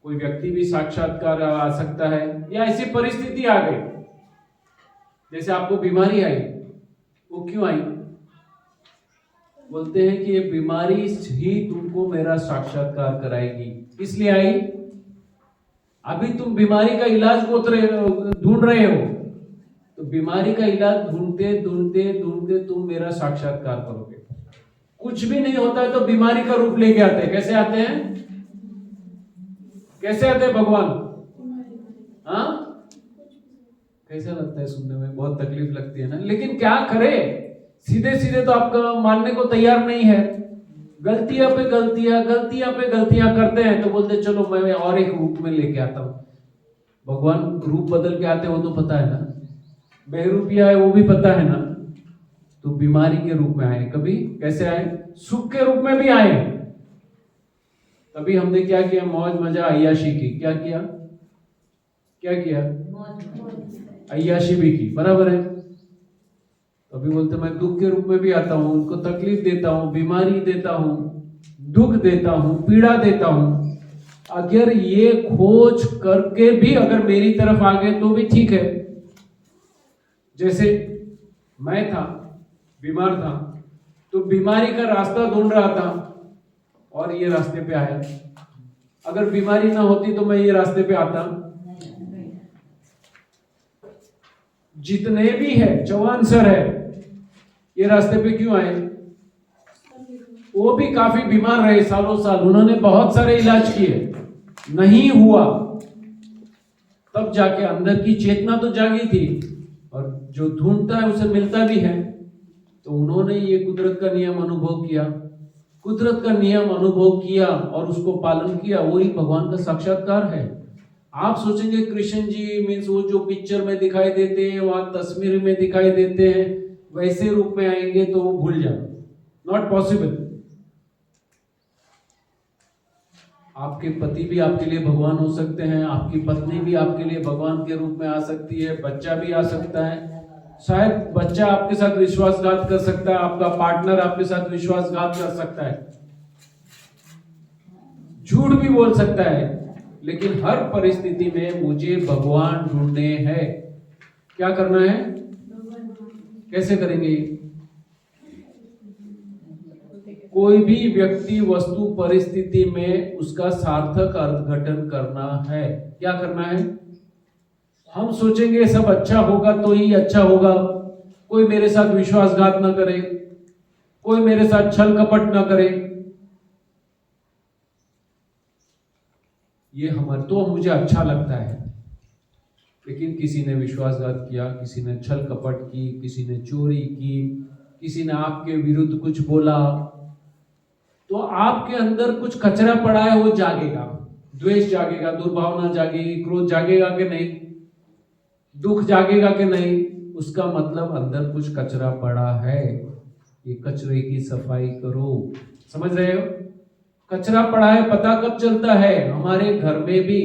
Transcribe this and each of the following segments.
कोई व्यक्ति भी साक्षात्कार आ सकता है, या ऐसी परिस्थिति आ गई, जैसे आपको बीमारी आई। वो क्यों आई? बोलते हैं कि ये बीमारी ही तुमको मेरा साक्षात्कार कराएगी, इसलिए आई। अभी तुम बीमारी का इलाज ढूंढ रहे हो, तो बीमारी का इलाज ढूंढते ढूंढते ढूंढते तुम मेरा साक्षात्कार करोगे। कुछ भी नहीं होता है तो बीमारी का रूप लेके आते हैं। कैसे आते हैं? कैसे आते हैं भगवान? हाँ, कैसा लगता है सुनने में? बहुत तकलीफ लगती है ना, लेकिन क्या करे, सीधे सीधे तो आपका मानने को तैयार नहीं है। गलतियां पे गलतियां, गलतियां पे गलतियां करते हैं, तो बोलते चलो मैं और एक रूप में लेके आता हूं। भगवान रूप बदल के आते हो तो पता है ना, बेरूपिया है वो भी पता है ना। तो बीमारी के रूप में आए, कभी कैसे आए? सुख के रूप में भी आए। तभी हमने क्या किया? मौज मजा अय्याशी की। क्या किया? क्या किया? अय्याशी भी की, बराबर है। अभी बोलते मैं दुख के रूप में भी आता हूं, उनको तकलीफ देता हूं, बीमारी देता हूं, दुख देता हूं, पीड़ा देता हूं। अगर ये खोज करके भी अगर मेरी तरफ आ गए तो भी ठीक है। जैसे मैं था, बीमार था, तो बीमारी का रास्ता ढूंढ रहा था और ये रास्ते पे आया। अगर बीमारी ना होती तो मैं ये रास्ते पे आता? जितने भी है, चौहान सर है, ये रास्ते पे क्यों आए? वो भी काफी बीमार रहे सालों साल, उन्होंने बहुत सारे इलाज किए, नहीं हुआ। तब जाके अंदर की चेतना तो जागी थी, और जो ढूंढता है उसे मिलता भी है। तो उन्होंने ये कुदरत का नियम अनुभव किया, कुदरत का नियम अनुभव किया और उसको पालन किया। वही भगवान का साक्षात्कार है। आप सोचेंगे कृष्ण जी मीन्स वो जो पिक्चर में दिखाई देते हैं, वहां तस्वीर में दिखाई देते हैं, वैसे रूप में आएंगे, तो वो भूल जाओ, नॉट पॉसिबल। आपके पति भी आपके लिए भगवान हो सकते हैं, आपकी पत्नी भी आपके लिए भगवान के रूप में आ सकती है, बच्चा भी आ सकता है। शायद बच्चा आपके साथ विश्वासघात कर सकता है, आपका पार्टनर आपके साथ विश्वासघात कर सकता है, झूठ भी बोल सकता है, लेकिन हर परिस्थिति में मुझे भगवान ढूंढने हैं। क्या करना है? कैसे करेंगे? कोई भी व्यक्ति, वस्तु, परिस्थिति में उसका सार्थक अर्थघटन करना है। क्या करना है? हम सोचेंगे सब अच्छा होगा तो ही अच्छा होगा, कोई मेरे साथ विश्वासघात ना करे, कोई मेरे साथ छल कपट ना करे, ये हमारे तो मुझे अच्छा लगता है। लेकिन किसी ने विश्वासघात किया, किसी ने छल कपट की, किसी ने चोरी की, किसी ने आपके विरुद्ध कुछ बोला, तो आपके अंदर कुछ कचरा पड़ा है, वो जागेगा। द्वेष जागेगा, दुर्भावना जागेगी, क्रोध जागेगा कि नहीं, दुख जागेगा कि नहीं, उसका मतलब अंदर कुछ कचरा पड़ा है। ये कचरे की सफाई करो। समझ रहे हो? कचरा पड़ा है, पता कब चलता है? हमारे घर में भी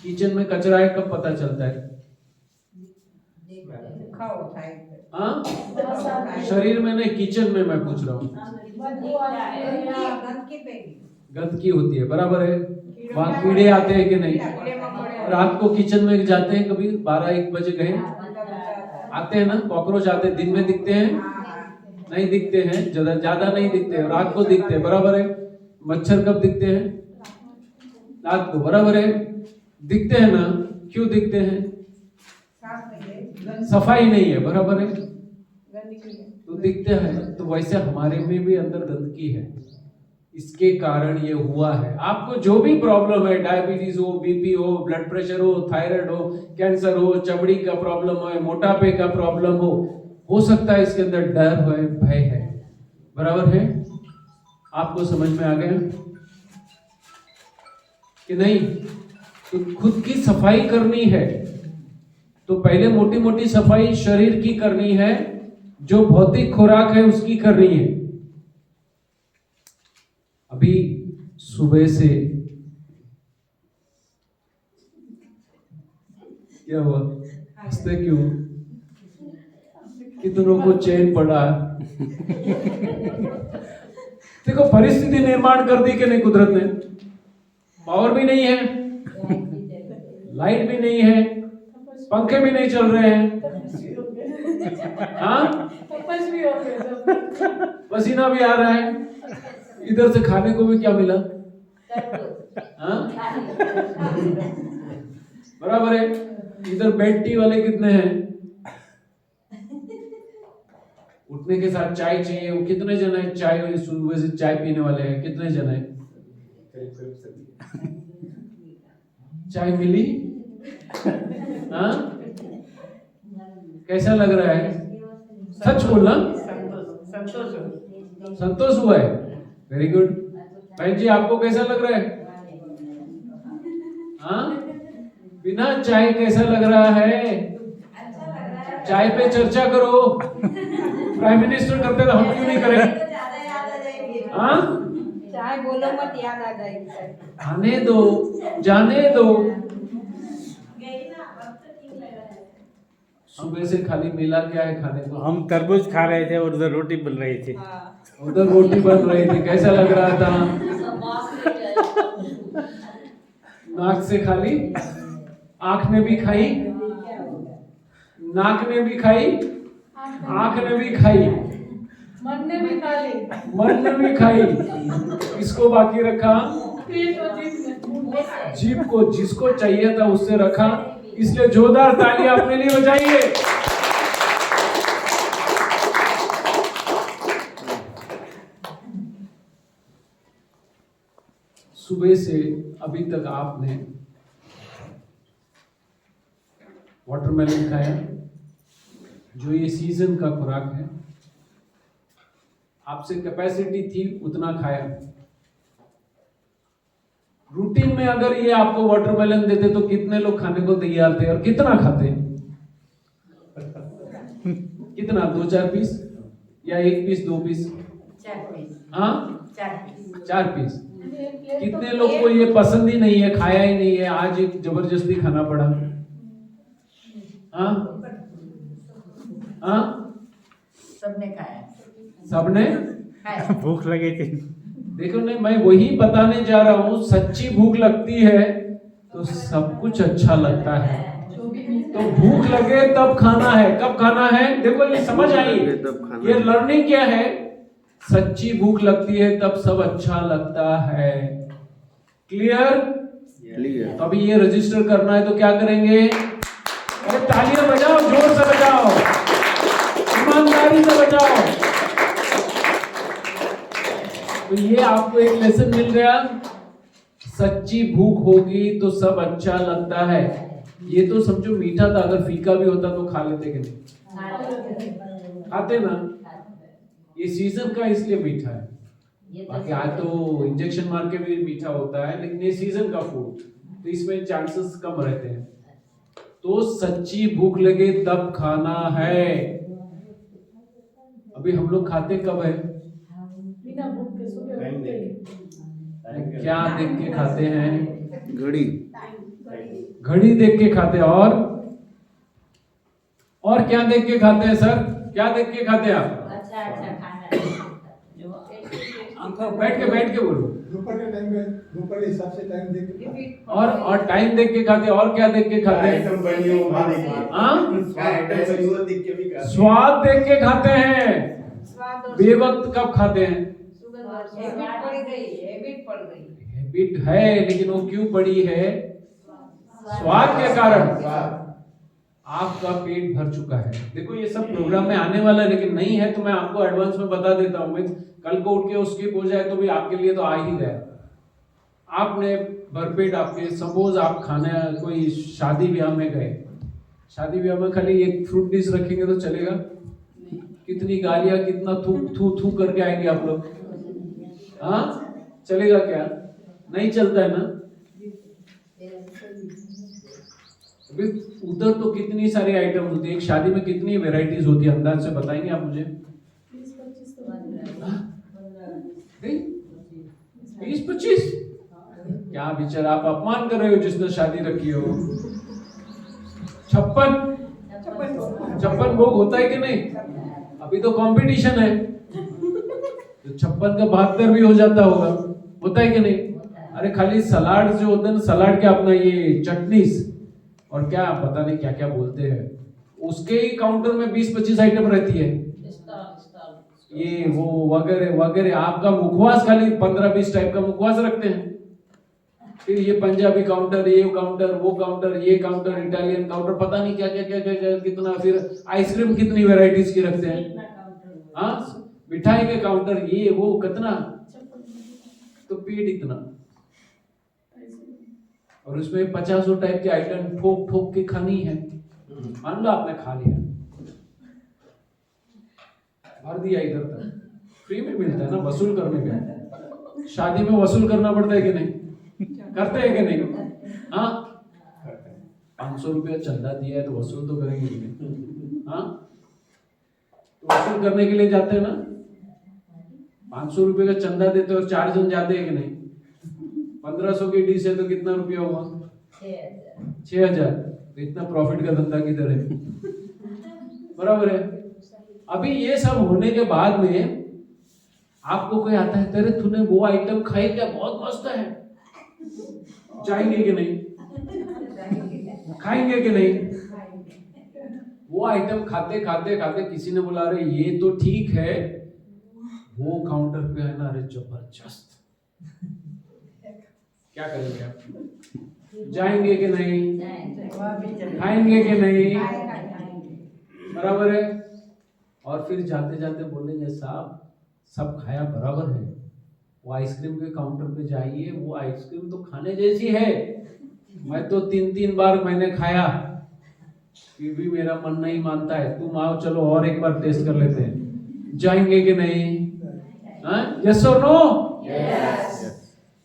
किचन में कचरा है, कब पता चलता है? हाँ, शरीर में नहीं, किचन में मैं पूछ रहा हूँ। गंदगी होती है, बराबर है। वहाँ कीड़े आते हैं कि नहीं? रात को किचन में जाते हैं, कभी 12-1 बजे गए आते हैं ना, कॉकरोच आते हैं। दिन में दिखते हैं? नहीं दिखते हैं, ज्यादा नहीं दिखते, रात को दिखते हैं, बराबर है। मच्छर कब दिखते हैं? रात को, बराबर है। दिखते हैं ना? क्यों दिखते हैं? सफाई नहीं है, बराबर है, तो दिखते हैं। तो वैसे हमारे में भी अंदर गंदगी है, इसके कारण ये हुआ है। आपको जो भी प्रॉब्लम है, डायबिटीज हो, बीपी हो, ब्लड प्रेशर हो, थायराइड हो, कैंसर हो, चमड़ी का प्रॉब्लम हो, मोटापे का प्रॉब्लम हो सकता है इसके अंदर डर है, भय है, बराबर है। आपको समझ में आ गया कि नहीं? तो खुद की सफाई करनी है, तो पहले मोटी मोटी सफाई शरीर की करनी है, जो भौतिक खुराक है उसकी करनी है। अभी सुबह से क्या हुआ? हंसते क्यों? कितनों को चैन पड़ा? देखो, परिस्थिति निर्माण कर दी कि नहीं कुदरत ने? पावर भी नहीं है, लाइट भी नहीं है, पंखे भी नहीं चल रहे हैं, हाँ, पसीना भी आ रहा है, इधर से खाने को भी क्या मिला, हाँ, बराबर है। इधर बेड टी वाले कितने हैं, उठने के साथ चाय चाहिए, वो कितने जन है चाय, सुबह से चाय पीने वाले हैं, कितने जन है, चाय मिली, हाँ, कैसा लग रहा है, सच बोलना, संतोष हुआ है, वेरी गुड। बहन जी आपको कैसा लग रहा है, हाँ, बिना चाय कैसा लग रहा है, चाय पे चर्चा करो, प्राइम मिनिस्टर करते तो हम क्यों नहीं करें, हाँ, चाय बोलो मत, याद आ जाएगी, आने दो, जाने दो। सुबह से खाली मिला क्या है खाने को, हम तरबूज खा रहे थे और उधर रोटी बन रही थी, उधर रोटी बन रही थी, कैसा लग रहा था, नाक से खाली, आंख ने भी खाई, नाक ने भी खाई, आंख ने भी खाई, मन ने भी खा ली, मन ने भी खाई, इसको बाकी रखा, जीभ को जिसको चाहिए था उससे रखा, इसलिए जोरदार तालियां अपने लिए बजाइए। सुबह से अभी तक आपने वाटरमेलन खाया, जो ये सीजन का खुराक है, आपसे कैपेसिटी थी उतना खाया। रूटीन में अगर ये आपको वाटरमेलन देते तो कितने लोग खाने को तैयार थे और कितना खाते, कितना, 2-4 पीस या 1 पीस, 2 पीस, 4 पीस, हाँ, 4 पीस। कितने लोग को ये पसंद ही नहीं है, खाया ही नहीं है, आज एक जबरदस्ती खाना पड़ा, हाँ, हाँ, सबने खाया, सबने खाया, भूख लगी थी। देखो नहीं, मैं वही बताने जा रहा हूँ, सच्ची भूख लगती है तो सब कुछ अच्छा लगता है। तो भूख लगे तब खाना है, कब खाना है, देखो ये समझ आई, ये लर्निंग क्या है, सच्ची भूख लगती है तब सब अच्छा लगता है। क्लियर? क्लियर। तो अभी ये रजिस्टर करना है तो क्या करेंगे, अरे तालियां बजाओ, जोर से बजाओ, ईमानदारी से बजाओ। तो ये आपको एक लेसन मिल गया, सच्ची भूख होगी तो सब अच्छा लगता है। ये तो समझो मीठा था, अगर फीका भी होता तो खा लेते कि नहीं, खाते ना, ये सीजन का इसलिए मीठा है, बाकी आज तो इंजेक्शन मार के भी मीठा होता है, लेकिन ये सीजन का फूड तो इसमें चांसेस कम रहते हैं। तो सच्ची भूख लगे तब खाना है। अभी हम लोग खाते कब है, बिना भूख के सुबह उठते ही। क्या देख के खाते हैं, घड़ी, घड़ी देख के खाते हैं, और क्या देख के खाते हैं सर, क्या देख के खाते हैं आप, अच्छा अच्छा खाना बैठ के बोलो, दोपहर के टाइम में, दोपहर के हिसाब से टाइम देख के, और टाइम देख के खाते हैं, और क्या देख के खाते हैं, स्वाद देख के खाते हैं। बेवक्त कब खाते हैं, हैबिट है, लेकिन वो क्यों पड़ी है, स्वाद के कारण। आपका पेट भर चुका है, देखो ये सब प्रोग्राम में आने वाला है, लेकिन नहीं है तो मैं आपको एडवांस में बता देता हूँ, कल को उठ के स्किप हो जाए तो भी आपके लिए तो आ ही गया। आपने भरपेट, आपके सपोज आप खाने कोई शादी ब्याह में गए, शादी ब्याह में खाली एक फ्रूट डिश रखेंगे तो चलेगा, कितनी गालियां, कितना थू थू थू करके आएंगे आप लोग, हाँ, चलेगा क्या, नहीं चलता है ना। अभी उधर तो कितनी सारी आइटम्स होती है, एक शादी में कितनी वेराइटीज होती है, अंदाज से बताएंगे आप मुझे, 20-25, क्या बेचारा आप अपमान कर रहे हो जिसने शादी रखी हो। 56 भोग होता है कि नहीं, अभी तो कंपटीशन है, तो 56 का 72 भी हो जाता होगा, होता है कि नहीं। अरे खाली सलाड जो होते हैं ना, सलाड क्या अपना ये चटनीस, और क्या पता नहीं क्या क्या बोलते हैं। उसके ही काउंटर में 20-25 आइटम रहती है, ये वो वगैरह वगैरह। आपका मुखवास खाली 15-20 टाइप का मुखवास रखते हैं। फिर ये पंजाबी काउंटर, ये काउंटर, वो काउंटर, ये काउंटर, इटालियन काउंटर, पता नहीं क्या क्या क्या क्या, क्या कितना। फिर आइसक्रीम कितनी वैरायटीज की रखते हैं। हाँ, मिठाई के काउंटर, ये वो कितना, तो पेट इतना। और उसमें 50 टाइप के आइटम ठोक ठोक के खानी है। मान लो आपने खा लिया, भर दिया इधर तक, फ्री में मिलता है ना, वसूल करने का। शादी में वसूल करना पड़ता है कि नहीं, करते हैं कि नहीं? हाँ, 500 रुपया चंदा दिया है तो वसूल तो करेंगे कि नहीं? हाँ, तो वसूल करने के लिए जाते हैं ना। 500 रुपये का चंदा देते और 4 जन जाते हैं कि नहीं? 1500 की डिश है तो कितना रुपया हुआ? 6000। तो इतना प्रॉफिट का धंधा किधर है? बराबर है। अभी ये सब होने के बाद में आपको कोई आता है, तेरे तूने वो आइटम खाई क्या, बहुत मस्त है, जाएंगे कि नहीं? खाएंगे कि नहीं? वो आइटम खाते खाते खाते किसी ने बोला अरे ये तो ठीक है, वो काउंटर पे है ना, अरे जबरदस्त, क्या करेंगे आप? जाएंगे कि नहीं? खाएंगे कि नहीं? बराबर है। और फिर जाते जाते बोलेंगे साहब सब खाया बराबर है, वो आइसक्रीम के काउंटर पे जाइए, वो आइसक्रीम तो खाने जैसी है, मैं तो 3-3 बार मैंने खाया, फिर भी मेरा मन नहीं मानता है, तुम आओ चलो और एक बार टेस्ट कर लेते हैं। जाएंगे कि नहीं? यस और नो?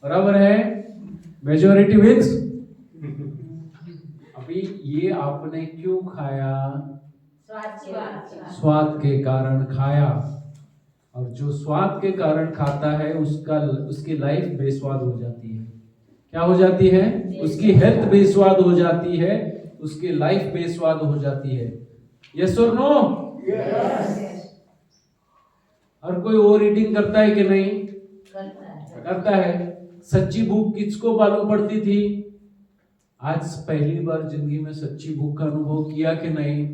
बराबर है, मेजॉरिटी विंस। अभी ये आपने क्यों खाया? स्वाद के कारण खाया। और जो स्वाद के कारण खाता है उसकी लाइफ बेस्वाद हो जाती है। क्या हो जाती है? उसकी हेल्थ बेस्वाद हो जाती है, उसकी लाइफ बेस्वाद हो जाती है। यस और नो? हर कोई ओवर ईटिंग करता है कि नहीं? करता है। सच्ची भूख किसको मालूम पड़ती थी? आज पहली बार जिंदगी में सच्ची भूख का अनुभव किया कि नहीं?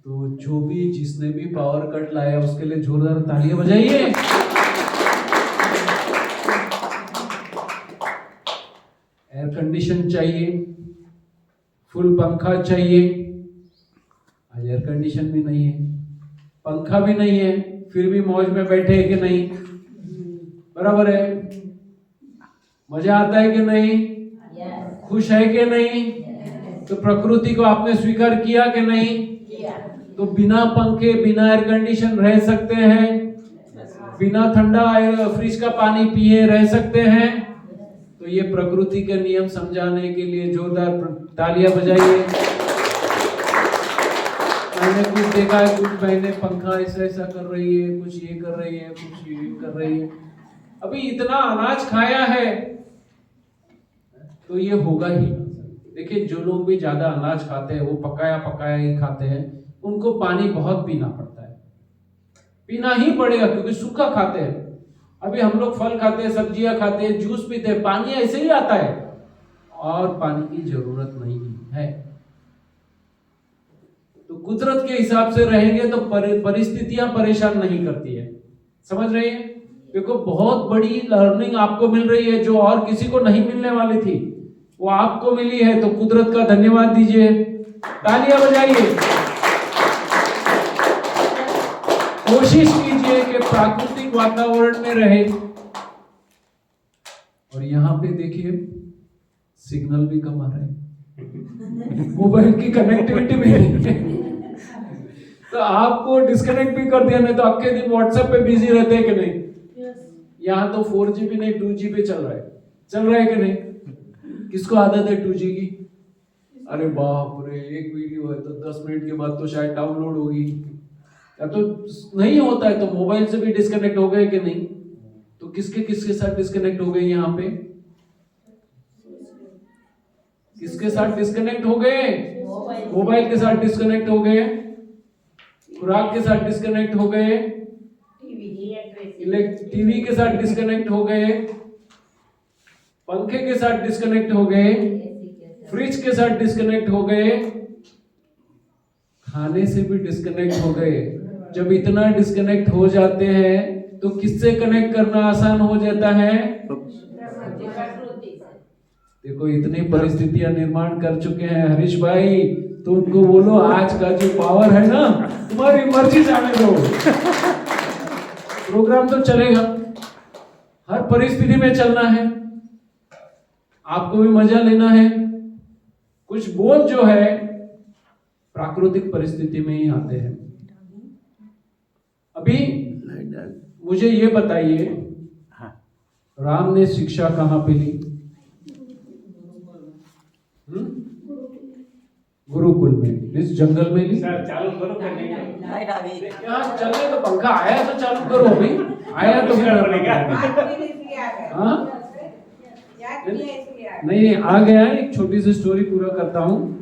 तो जो भी जिसने भी पावर कट लाया उसके लिए जोरदार तालियां बजाइए। एयर कंडीशन चाहिए, फुल पंखा चाहिए। आज एयर कंडीशन भी नहीं है, पंखा भी नहीं है, फिर भी मौज में बैठे हैं कि नहीं? बराबर है। मजा आता है कि नहीं? खुश है कि नहीं? तो प्रकृति को आपने स्वीकार किया कि नहीं? तो बिना पंखे बिना एयर कंडीशन रह सकते हैं, बिना ठंडा फ्रिज का पानी पिए रह सकते हैं। तो ये प्रकृति के नियम समझाने के लिए जोरदार तालियां बजाइए। मैंने कुछ देखा है, कुछ महीने पंखा ऐसा कर रही है, कुछ ये कर रही है, कुछ ये कर रही है। अभी इतना अनाज खाया है तो ये होगा ही। देखिए जो लोग भी ज्यादा अनाज खाते हैं वो पकाया पकाया ही खाते हैं, उनको पानी बहुत पीना पड़ता है, पीना ही पड़ेगा क्योंकि सूखा खाते हैं। अभी हम लोग फल खाते हैं, सब्जियां खाते हैं, जूस पीते हैं, पानी ऐसे ही आता है और पानी की जरूरत नहीं है। तो कुदरत के हिसाब से रहेंगे तो परिस्थितियां परेशान नहीं करती है। समझ रहे हैं? देखो बहुत बड़ी लर्निंग आपको मिल रही है जो और किसी को नहीं मिलने वाली थी, वो आपको मिली है। तो कुदरत का धन्यवाद दीजिए, तालियां बजाइए। कोशिश कीजिए कि प्राकृतिक वातावरण में रहे। और यहाँ पे देखिए सिग्नल भी कम आ रहा है, मोबाइल की कनेक्टिविटी भी नहीं है। तो आपको डिस्कनेक्ट भी कर दिया, नहीं तो अक्के दिन व्हाट्सएप पे बिजी रहते हैं कि नहीं? यहाँ तो 4G भी नहीं 2G पे चल रहा है कि नहीं? किसको आदत है 2G की? अरे बाप रे, एक वीडियो है तो 10 मिनट के बाद तो शायद डाउनलोड होगी, या तो नहीं होता है। तो मोबाइल से भी डिस्कनेक्ट हो गए कि नहीं? तो किसके साथ डिस्कनेक्ट हो गए? यहाँ पे किसके साथ डिस्कनेक्ट हो गए? मोबाइल के साथ डिस्कनेक्ट हो गए, खुराक के साथ डिस्कनेक्ट हो गए, टीवी के साथ डिस्कनेक्ट हो गए, पंखे के साथ डिस्कनेक्ट हो गए, फ्रिज के साथ डिस्कनेक्ट हो गए, खाने से भी डिस्कनेक्ट हो गए। जब इतना डिस्कनेक्ट हो जाते हैं तो किससे कनेक्ट करना आसान हो जाता है? देखो इतनी परिस्थितियां निर्माण कर चुके हैं हरीश भाई, तो उनको बोलो आज का जो पावर है ना, तुम्हारी मर्जी जाने दो, प्रोग्राम तो चलेगा। हर परिस्थिति में चलना है, आपको भी मजा लेना है। कुछ बोझ जो है प्राकृतिक परिस्थिति में ही आते हैं। अभी मुझे ये बताइए, हाँ। राम ने शिक्षा कहां पे ली? गुरुकुल में, इस जंगल में ली। सर चालू करो करने का लाइट आ गई। यहाँ चलने का पंखा आया तो चालू करो, अभी आया तो फिर हाँ नहीं आ गया है। एक छोटी सी स्टोरी पूरा करता हूं।